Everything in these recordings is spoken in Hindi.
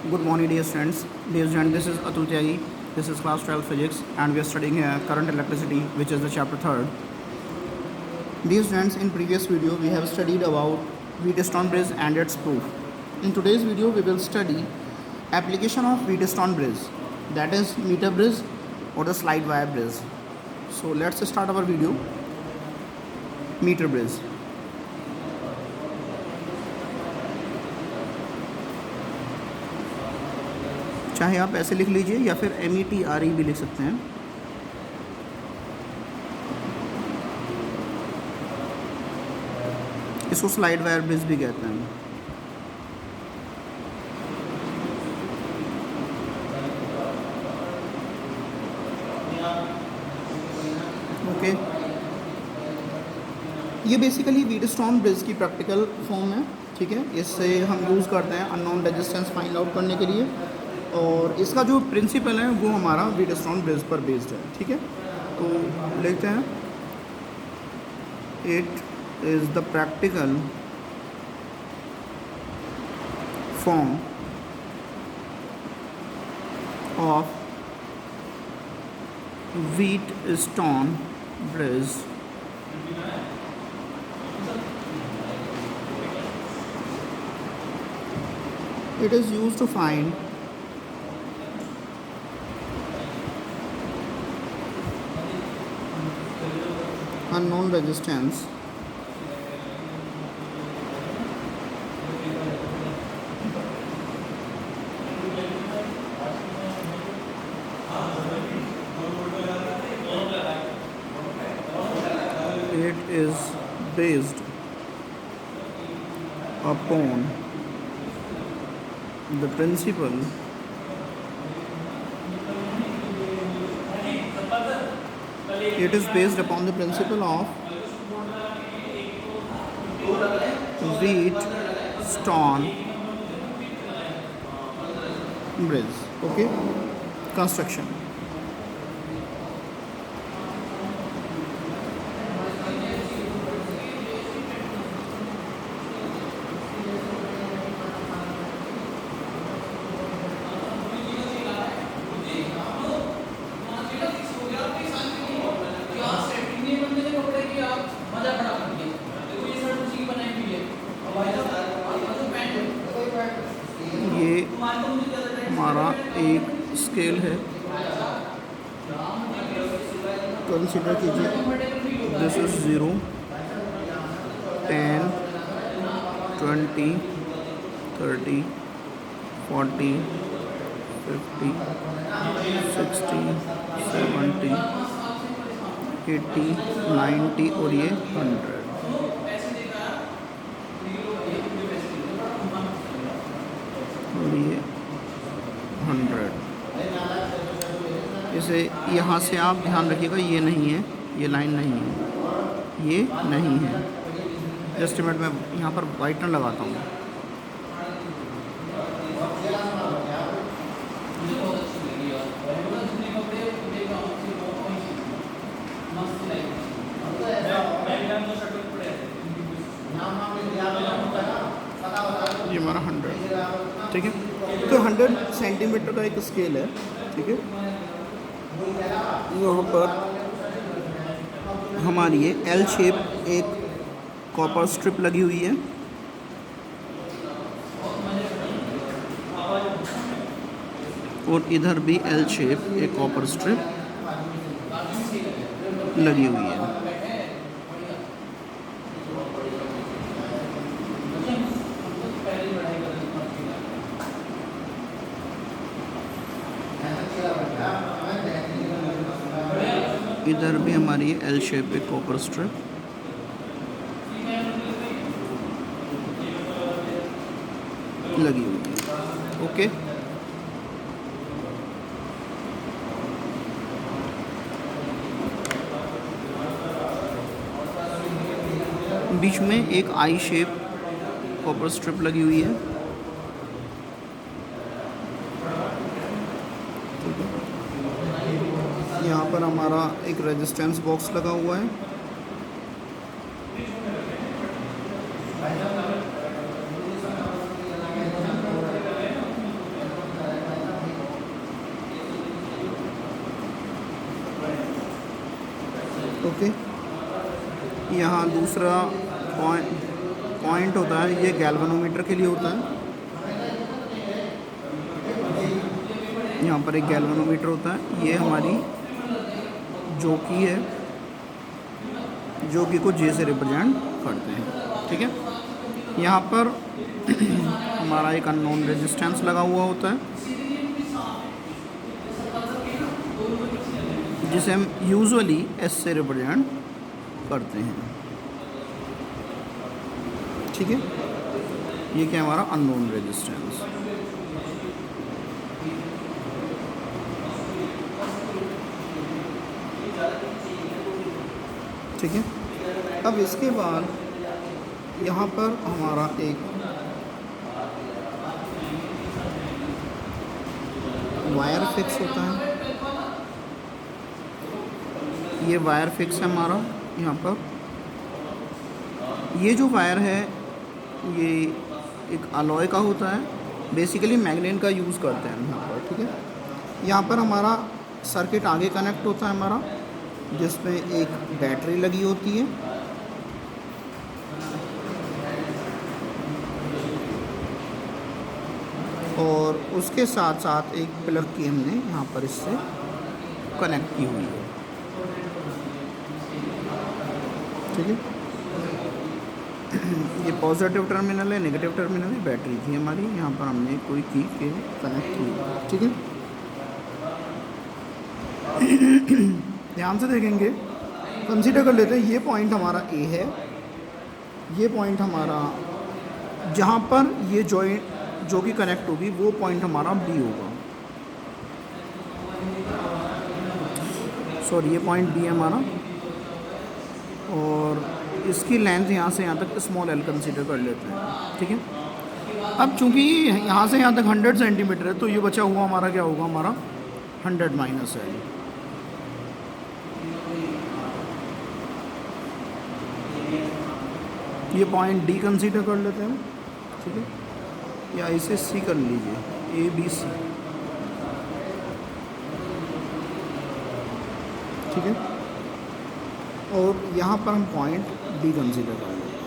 Good morning, dear students. Dear students, this is Atul Tyagi. This is class 12 physics, and we are studying current electricity, which is the chapter 3rd. Dear students, in previous video, we have studied about Wheatstone bridge and its proof. In today's video, we will study application of Wheatstone bridge, that is meter bridge or the slide wire bridge. So let's start our video. Meter bridge. चाहे आप ऐसे लिख लीजिए या फिर METRE भी लिख सकते हैं। इसको स्लाइड वायर ब्रिज भी कहते हैं। ओके, ये बेसिकली व्हीटस्टोन ब्रिज की प्रैक्टिकल फॉर्म है। ठीक है, इससे हम यूज़ करते हैं अननोन रेजिस्टेंस फाइंड आउट करने के लिए, और इसका जो प्रिंसिपल है वो हमारा व्हीटस्टोन ब्रिज पर बेस्ड है। ठीक है, तो लिखते हैं it is the practical form of Wheatstone bridge it is used to find unknown resistance it is based upon the principle it is based upon the principle of Wheatstone bridge. Okay, construction. ये हमारा एक स्केल है, कंसिडर कीजिए। दिस इज 0, 10, 20, 30, 40, 50, 60, 70, 80, 90 और ये 100। और ये 100। इसे यहाँ से आप ध्यान रखिएगा, ये नहीं है, ये लाइन नहीं है, ये नहीं है। जस्ट मिनट में यहाँ पर वाइटनर लगाता हूँ। ये हमारा 100। ठीक है, तो 100 सेंटीमीटर का एक स्केल है। ठीक है, यहाँ पर हमारी ये L शेप एक कॉपर स्ट्रिप लगी हुई है, और इधर भी L शेप एक कॉपर स्ट्रिप लगी हुई है। इधर भी हमारी L शेप पे कॉपर स्ट्रिप लगी हुई है। ओके, बीच में एक I शेप कॉपर स्ट्रिप लगी हुई है। यहाँ पर हमारा एक रेजिस्टेंस बॉक्स लगा हुआ है। ओके, यहाँ दूसरा पॉइंट होता है, ये गैल्वेनोमीटर के लिए होता है। यहाँ पर एक गैल्वेनोमीटर होता है, ये हमारी जोकी है, जोकी को जे से रिप्रेजेंट करते हैं। ठीक है, यहाँ पर हमारा एक अननोन रेजिस्टेंस लगा हुआ होता है, जिसे हम यूजुअली एस से रिप्रेजेंट करते हैं। ठीक है, ये क्या हमारा अननोन रेजिस्टेंस। ठीक है, अब इसके बाद यहाँ पर हमारा एक वायर फिक्स होता है, ये वायर फिक्स है हमारा। यहाँ पर ये जो वायर है ये एक अलॉय का होता है, बेसिकली मैग्नेट का यूज़ करते हैं यहाँ पर। ठीक है, यहाँ पर हमारा सर्किट आगे कनेक्ट होता है हमारा, जिसमें एक बैटरी लगी होती है, और उसके साथ साथ एक प्लग की हमने यहाँ पर इससे कनेक्ट की हुई है। ठीक है, ये पॉजिटिव टर्मिनल है, नेगेटिव टर्मिनल है, बैटरी थी हमारी, यहाँ पर हमने कोई की के कनेक्ट की। ठीक है, ध्यान से देखेंगे, कंसीडर कर लेते हैं, ये पॉइंट हमारा ए है, ये पॉइंट हमारा जहाँ पर ये जॉइंट जो कि कनेक्ट होगी वो पॉइंट हमारा बी होगा। सॉरी, ये पॉइंट बी है हमारा, और इसकी लेंथ यहाँ से यहाँ तक स्मॉल एल कंसीडर कर लेते हैं। ठीक है, अब चूंकि यहाँ से यहाँ तक 100 सेंटीमीटर है, तो ये बचा हुआ हमारा क्या होगा, हमारा 100 माइनस एल। ये पॉइंट डी कंसीडर कर लेते हैं। ठीक है, या इसे सी कर लीजिए, ए बी सी। ठीक है, और यहाँ पर हम पॉइंट डी कंसीडर कर लेते हैं।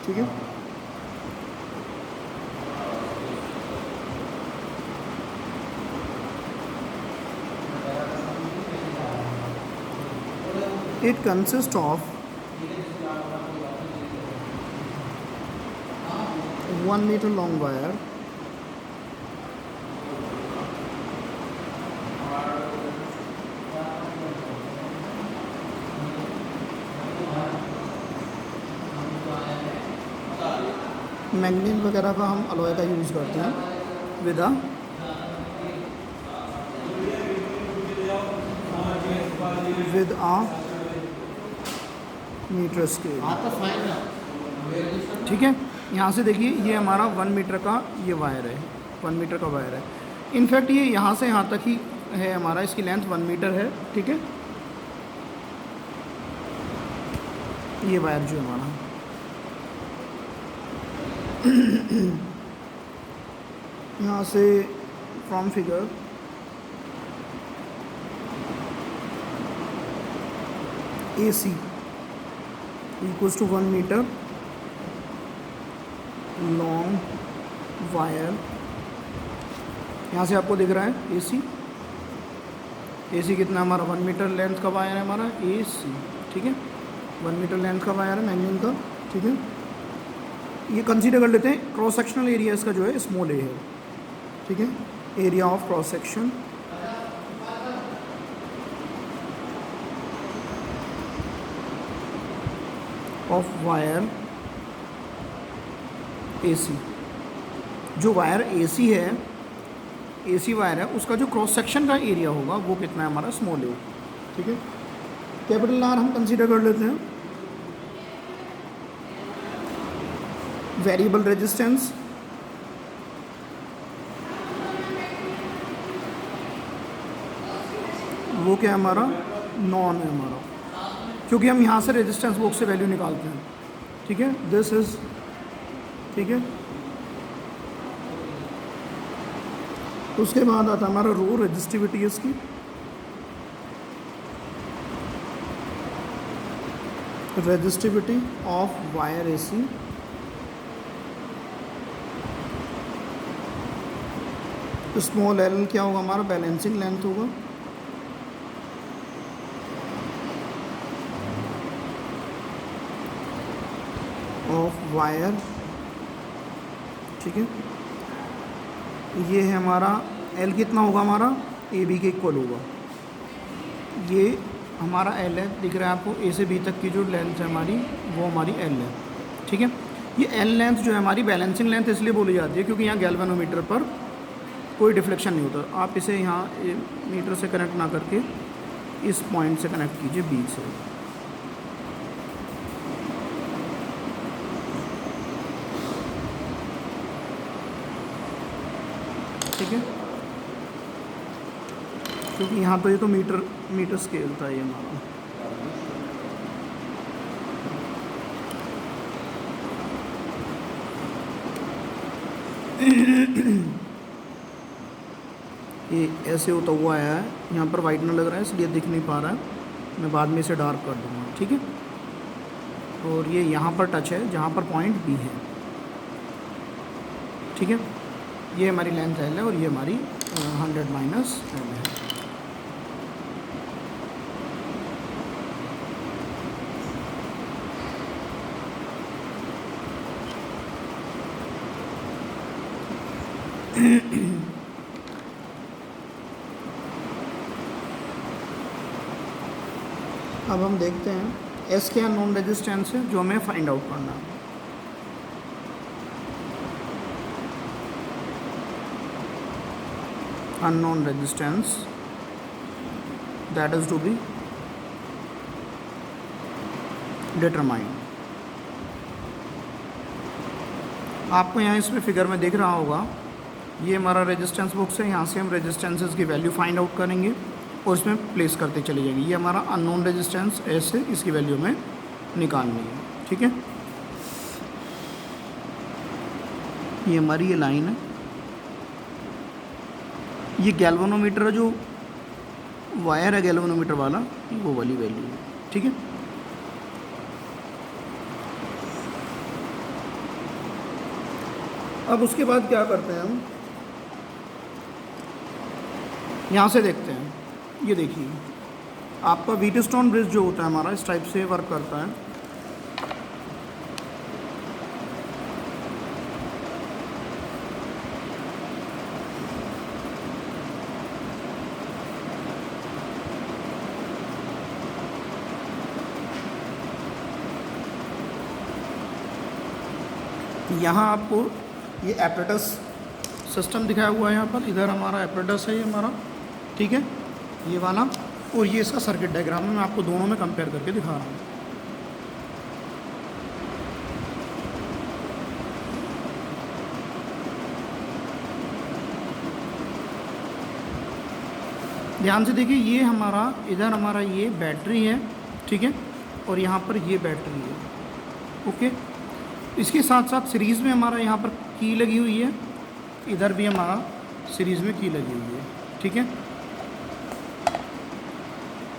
ठीक है, it consist of 1 meter long wire manganese वगैरह का हम अलॉय का यूज़ करते हैं विद अ मीटर स्केल। ठीक है, यहाँ से देखिए, ये हमारा 1 मीटर का ये वायर है, 1 मीटर का वायर है। इनफैक्ट ये यहाँ से यहाँ तक ही है हमारा, इसकी लेंथ 1 मीटर है। ठीक है, ये वायर जो हमारा यहाँ से from figure AC equals to 1 metre long wire, यहाँ से आपको दिख रहा है AC कितना हमारा 1 मीटर लेंथ का वायर है हमारा AC। ठीक है, 1 मीटर लेंथ का वायर है मैग्नीज का। ठीक है, ये कंसीडर कर लेते हैं, क्रॉस सेक्शनल एरिया इसका जो है स्मॉल ए है। ठीक है, area of cross section of wire AC, जो वायर AC है, AC वायर है, उसका जो क्रॉस सेक्शन का एरिया होगा वो कितना है हमारा, स्मॉल ए। ठीक है, कैपिटल R हम कंसीडर कर लेते हैं। वेरिएबल रेजिस्टेंस, वो क्या है हमारा, नॉन है हमारा, क्योंकि हम यहाँ से रेजिस्टेंस बॉक्स से वैल्यू निकालते हैं। ठीक है, दिस इज, ठीक है, उसके बाद आता है हमारा रो, रेजिस्टिविटी इसकी। Resistivity of wire AC small L क्या होगा हमारा, बैलेंसिंग लेंथ होगा, ऑफ वायर, ठीक है। ये है हमारा एल कितना होगा हमारा, ए बी के इक्वल होगा। ये हमारा एल है, दिख रहा है आपको, ए से बी तक की जो लेंथ है हमारी वो हमारी एल है, ठीक है। ये एल लेंथ जो है हमारी बैलेंसिंग लेंथ इसलिए बोली जाती है क्योंकि यहाँ गैल्वेनोमीटर पर कोई डिफ्लेक्शन नहीं होता। आप इसे यहाँ मीटर से कनेक्ट ना करके इस पॉइंट से कनेक्ट कीजिए, बीच से, ठीक है। क्योंकि यहाँ तो ये तो मीटर स्केल था ये हमारा। ये ऐसे होता हुआ आया है, यहाँ पर वाइट ना लग रहा है इसलिए दिख नहीं पा रहा है, मैं बाद में इसे डार्क कर दूँगा, ठीक है। और ये यहाँ पर टच है जहाँ पर पॉइंट बी है, ठीक है। ये हमारी लेंथ एल है और ये हमारी 100 माइनस एल है। अब हम देखते हैं एस क्या नॉन रेजिस्टेंस है जो हमें फाइंड आउट करना है। Unknown resistance that is to be determined. आपको यहाँ इसमें फिगर में दिख रहा होगा, ये हमारा रेजिस्टेंस बॉक्स है, यहाँ से हम रेजिस्टेंसेस की वैल्यू फाइंड आउट करेंगे और इसमें प्लेस करते चले जाएंगे। ये हमारा अननोन रेजिस्टेंस एस है, इसकी वैल्यू हमें निकालनी है, ठीक है। ये हमारी ये लाइन है, ये गैल्वेनोमीटर जो वायर है गैल्वेनोमीटर वाला, वो वाली वैल्यू है, ठीक है। अब उसके बाद क्या करते हैं हम, यहाँ से देखते हैं। ये देखिए आपका व्हीटस्टोन ब्रिज जो होता है हमारा इस टाइप से वर्क करता है। यहाँ आपको ये एपरेटस सिस्टम दिखाया हुआ है, यहाँ पर इधर हमारा एपरेटस है ये हमारा, ठीक है, ये वाला, और ये इसका सर्किट डायग्राम है। मैं आपको दोनों में कंपेयर करके दिखा रहा हूँ। ध्यान से देखिए, ये हमारा इधर हमारा ये बैटरी है, ठीक है, और यहाँ पर ये बैटरी है, ओके। इसके साथ साथ सीरीज़ में हमारा यहाँ पर की लगी हुई है, इधर भी हमारा सीरीज़ में की लगी हुई है, ठीक है।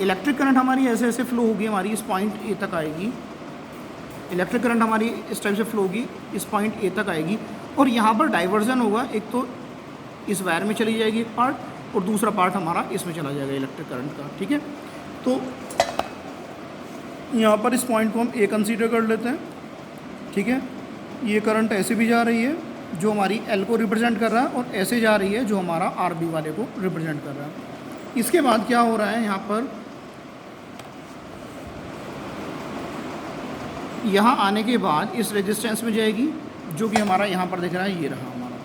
इलेक्ट्रिक करंट हमारी ऐसे ऐसे फ्लो होगी, हमारी इस पॉइंट ए तक आएगी। इलेक्ट्रिक करंट हमारी इस टाइप से फ्लो होगी, इस पॉइंट ए तक आएगी, और यहाँ पर डाइवर्जन होगा, एक तो इस वायर में चली जाएगी एक पार्ट, और दूसरा पार्ट हमारा इसमें चला जाएगा इलेक्ट्रिक करंट का, ठीक है। तो यहाँ पर इस पॉइंट को हम ए कंसीडर कर लेते हैं, ठीक है। ये करंट ऐसे भी जा रही है जो हमारी एल को रिप्रेजेंट कर रहा है, और ऐसे जा रही है जो हमारा आर बी वाले को रिप्रेजेंट कर रहा है। इसके बाद क्या हो रहा है, यहाँ पर यहाँ आने के बाद इस रेजिस्टेंस में जाएगी जो कि हमारा यहाँ पर दिख रहा है, ये रहा हमारा,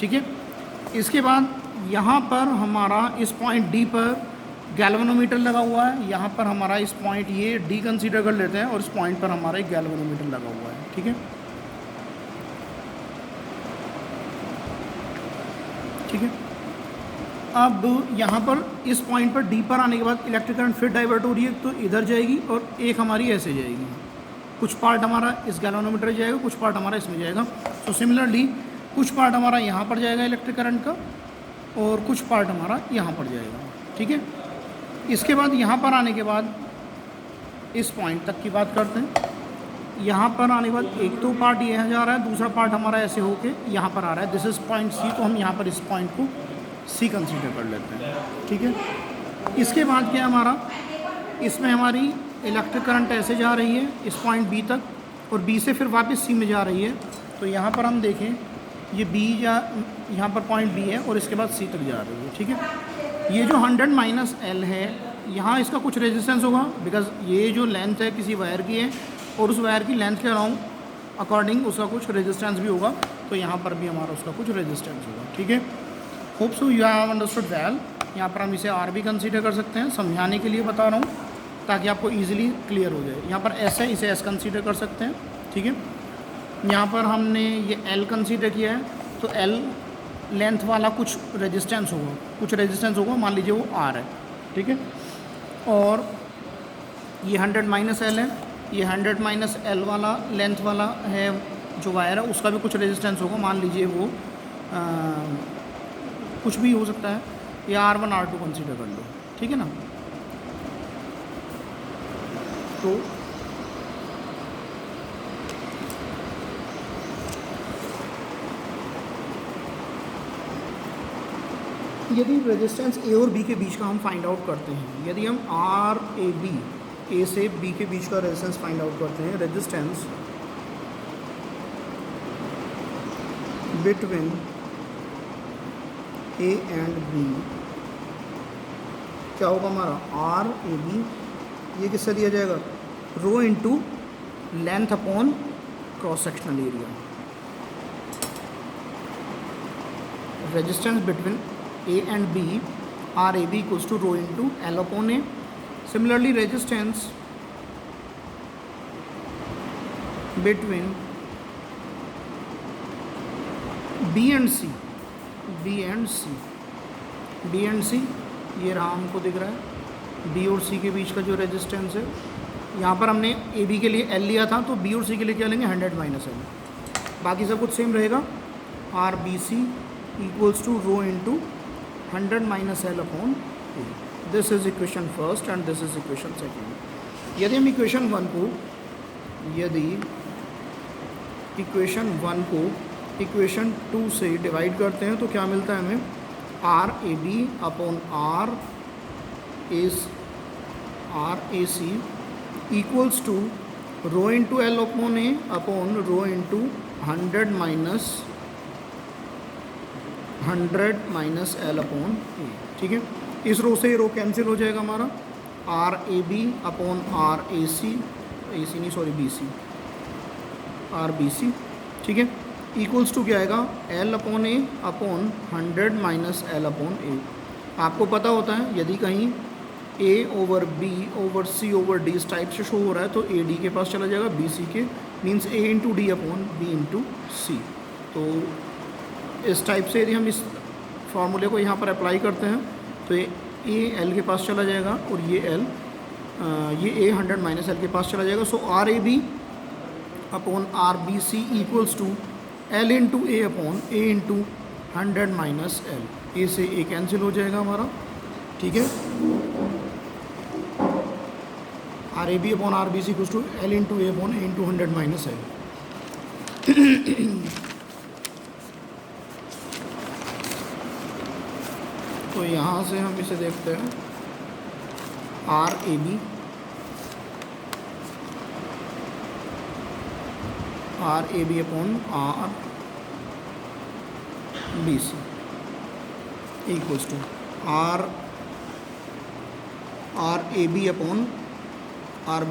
ठीक है। इसके बाद यहाँ पर हमारा इस पॉइंट डी पर गैल्वेनोमीटर लगा हुआ है, यहाँ पर हमारा इस पॉइंट ये डी कंसीडर कर लेते हैं, और इस पॉइंट पर हमारा एक गैल्वेनोमीटर लगा हुआ है, ठीक है, ठीक है। अब यहाँ पर इस पॉइंट पर डी पर आने के बाद इलेक्ट्रिक करंट फिर डाइवर्ट हो रही है, तो इधर जाएगी और एक हमारी ऐसे जाएगी। कुछ पार्ट हमारा इस गैल्वेनोमीटर जाएगा, कुछ पार्ट हमारा इसमें जाएगा। सो सिमिलरली कुछ पार्ट हमारा यहाँ पर जाएगा इलेक्ट्रिक करंट का, और कुछ पार्ट हमारा यहाँ पर जाएगा, ठीक है। इसके बाद यहाँ पर आने के बाद इस पॉइंट तक की बात करते हैं। यहाँ पर आने के बाद एक तो पार्ट ये जा रहा है, दूसरा पार्ट हमारा ऐसे होके यहाँ पर आ रहा है, दिस इज़ पॉइंट सी, तो हम यहाँ पर इस पॉइंट को सी कंसीडर कर लेते हैं, ठीक है। इसके बाद क्या हमारा, इसमें हमारी इलेक्ट्रिक करंट ऐसे जा रही है इस पॉइंट बी तक, और बी से फिर वापस सी में जा रही है। तो यहाँ पर हम देखें ये बी यहाँ पर पॉइंट बी है और इसके बाद सी तक जा रही है, ठीक है। ये जो 100 माइनस एल है, यहाँ इसका कुछ रेजिस्टेंस होगा, बिकॉज ये जो लेंथ है किसी वायर की है और उस वायर की लेंथ के अकॉर्डिंग उसका कुछ रेजिस्टेंस भी होगा, तो यहाँ पर भी हमारा उसका कुछ रेजिस्टेंस होगा, ठीक है। Hope so you have understood well. यहाँ पर हम इसे आर भी कंसीडर कर सकते हैं, समझाने के लिए बता रहा हूँ ताकि आपको ईजिली क्लियर हो जाए। यहाँ पर एस है, इसे एस कंसीडर कर सकते हैं, ठीक है। यहाँ पर हमने ये एल कंसीडर किया है, तो एल लेंथ वाला कुछ रेजिस्टेंस होगा, मान लीजिए वो आर है, ठीक है। और ये 100 माइनस एल है, ये 100 माइनस एल वाला लेंथ वाला है जो वायर है, उसका भी कुछ रेजिस्टेंस होगा, मान लीजिए वो कुछ भी हो सकता है, या R1 R2 कंसीडर कर लो, ठीक है ना। तो यदि रेजिस्टेंस ए और बी के बीच का हम फाइंड आउट करते हैं, यदि हम आर ए बी, ए से बी के बीच का रेजिस्टेंस फाइंड आउट करते हैं, resistance between A and B, क्या होगा हमारा आर ए बी, ये किससे दिया जाएगा, rho into length upon cross sectional area. Resistance between A and B, R A B equals to rho into L upon A. Similarly resistance between B and C, ये रहा हमको दिख रहा है, बी और सी के बीच का जो रेजिस्टेंस है, यहाँ पर हमने ए बी के लिए एल लिया था, तो बी और सी के लिए क्या लेंगे, 100 माइनस एल, बाकी सब कुछ सेम रहेगा। R B C equals to rho into 100 minus L upon A. This is equation first and this is equation second. यदि हम इक्वेशन वन को इक्वेशन 2 से डिवाइड करते हैं, तो क्या मिलता है हमें, R A B upon R A C equals to rho into L upon A upon rho into 100 minus L upon A, ठीक है। इस रो से रो कैंसिल हो जाएगा हमारा, R A B upon R A C B C, R B C, ठीक है, इक्वल्स टू क्या आएगा, L upon A upon 100 minus L upon A. आपको पता होता है यदि कहीं A over B over C over D इस टाइप से शो हो रहा है, तो ए डी के पास चला जाएगा, बी सी के, means A into D upon B into C. तो इस टाइप से यदि हम इस फार्मूले को यहाँ पर अप्लाई करते हैं, तो ए एल के पास चला जाएगा और ये ए 100 माइनस एल के पास चला जाएगा। So R A B upon R B C equals to L into A upon A into 100 minus L. A से ए कैंसिल हो जाएगा हमारा, ठीक है। R A B upon R B C equals to L into A upon A into 100 minus L. तो यहाँ से हम इसे देखते हैं, R A B upon R B C equals to R A B upon R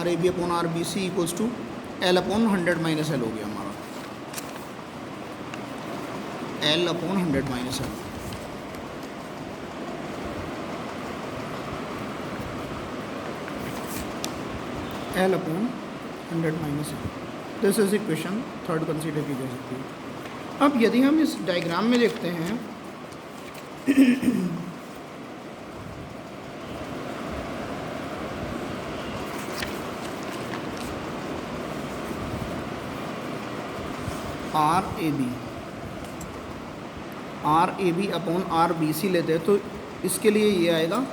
A B upon R B C equals to L upon 100 minus L हो गया हमारा, L upon 100 minus L. L upon 100 minus L. This is equation third consider की जा सकती है। अब यदि हम इस डायग्राम में देखते हैं, R A B upon R B C लेते हैं, तो इसके लिए ये आएगा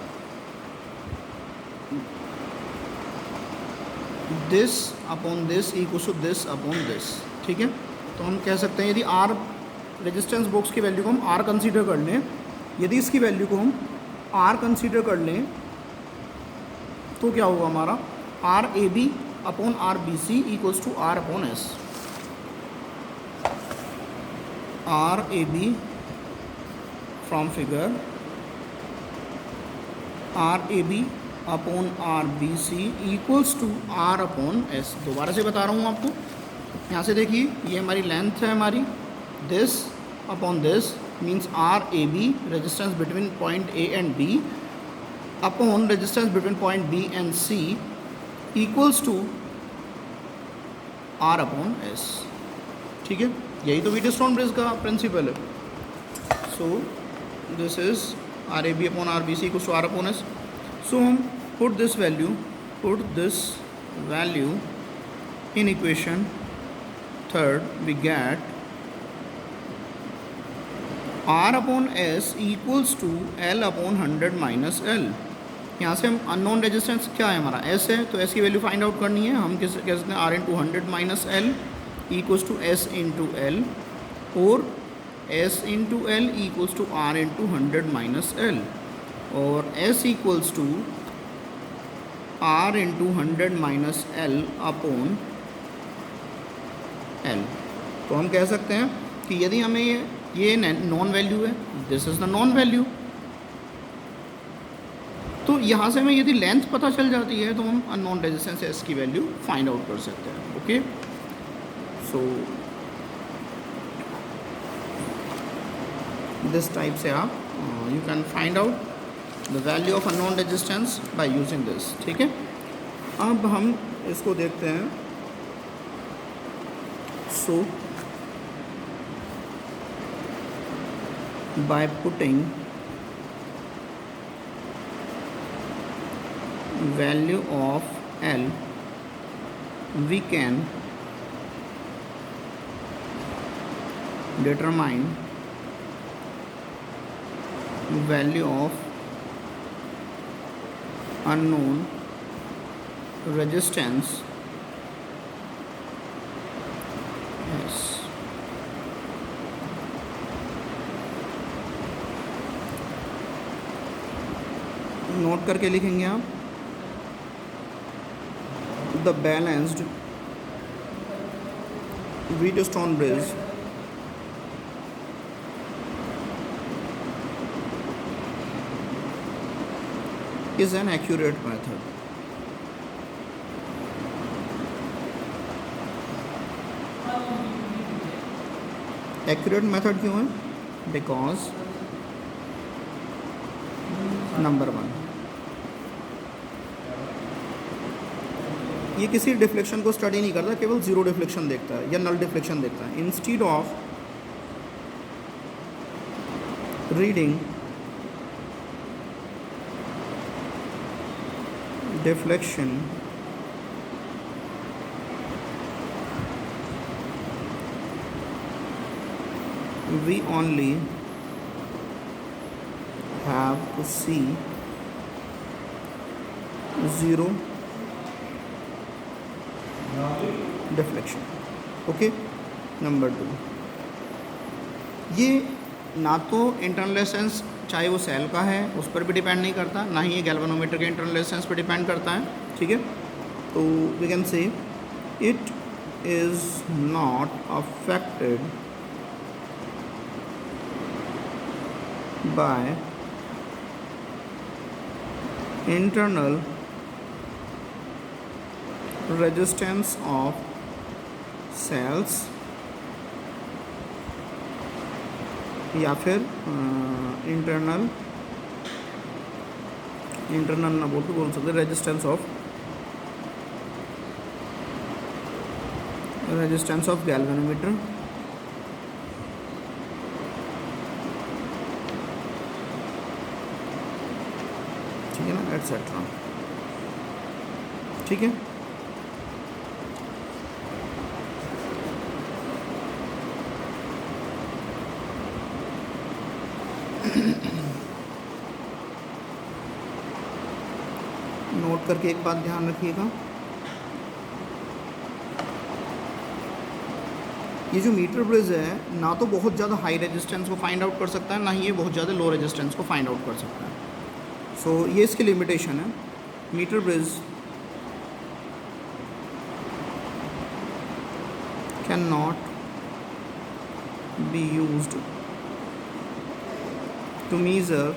this upon this equals to this upon this, ठीक है। तो हम कह सकते हैं यदि आर रेजिस्टेंस बॉक्स की वैल्यू को हम आर कंसीडर कर लें, यदि इसकी वैल्यू को हम आर कंसीडर कर लें तो क्या होगा हमारा R A B upon R B C equals to R upon S. R A B from figure R A B upon R B C equals to R upon S. दोबारा से बता रहा हूँ आपको, यहाँ से देखिए ये हमारी लेंथ है हमारी, this upon this means R A B resistance between point A and B upon resistance between point B and C equals to R upon S, ठीक है। यही तो व्हीटस्टोन ब्रिज का प्रिंसिपल है। So this is R A B upon R B C equals to R upon S. So हम put this value in equation third, we get R upon S equals to L upon 100 minus L. यहाँ से हम अननोन रेजिस्टेंस क्या है हमारा S है, तो S की वैल्यू फाइंड आउट करनी है। हम किस कह सकते हैं R into 100 minus L equals to S into L, और S into L equals to R into 100 minus L, और S equals to R into 100 minus L upon L. तो हम कह सकते हैं कि यदि हमें ये नॉन वैल्यू है, this is the known value, तो यहाँ से हमें यदि लेंथ पता चल जाती है तो हम अननोन रेजिस्टेंस एस की वैल्यू फाइंड आउट कर सकते हैं। ओके, सो दिस टाइप से आप you can find out the value of unknown resistance by using this, ठीक है। अब हम इसको देखते हैं। सो by putting value of L, we can determine value of unknown resistance S। Note करके लिखेंगे आप, the balanced Wheatstone bridge is an accurate method. Accurate method क्यों है? बिकॉज नंबर 1, ये किसी डिफ्लेक्शन को स्टडी नहीं करता, केवल जीरो डिफ्लेक्शन देखता है या नल डिफ्लेक्शन देखता है। Instead of reading deflection we only have to see zero deflection। Okay, number 2, ये ना तो इंटरनल रेजिस्टेंस चाहे वो सेल का है उस पर भी डिपेंड नहीं करता, ना ही ये गैल्वेनोमीटर के इंटरनल रेजिस्टेंस पर डिपेंड करता है, ठीक है। तो we can say it is not affected by internal resistance of cells या फिर इंटरनल ना बोल सकते रेजिस्टेंस ऑफ गैल्वेनोमीटर, ठीक है ना, एटसेट्रा, ठीक है। नोट करके एक बात ध्यान रखिएगा, ये जो मीटर ब्रिज है ना तो बहुत ज़्यादा हाई रेजिस्टेंस को फाइंड आउट कर सकता है, ना ही ये बहुत ज़्यादा लो रेजिस्टेंस को फाइंड आउट कर सकता है। सो ये इसकी लिमिटेशन है। Metre bridge can not be used to measure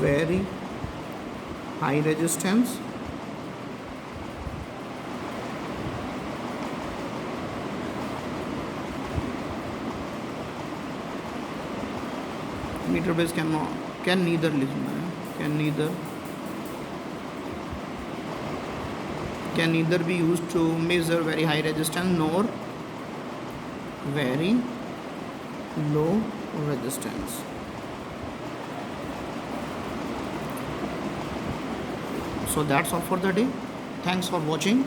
very high resistance meter base can neither be used to measure very high resistance nor very low resistance. So that's all for the day. Thanks for watching.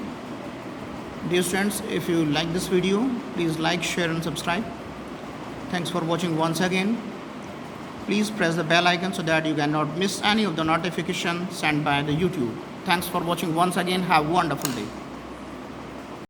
Dear students, if you like this video, please like, share and subscribe. Thanks for watching once again. Please press the bell icon so that you cannot miss any of the notification sent by the YouTube. Thanks for watching once again. Have a wonderful day.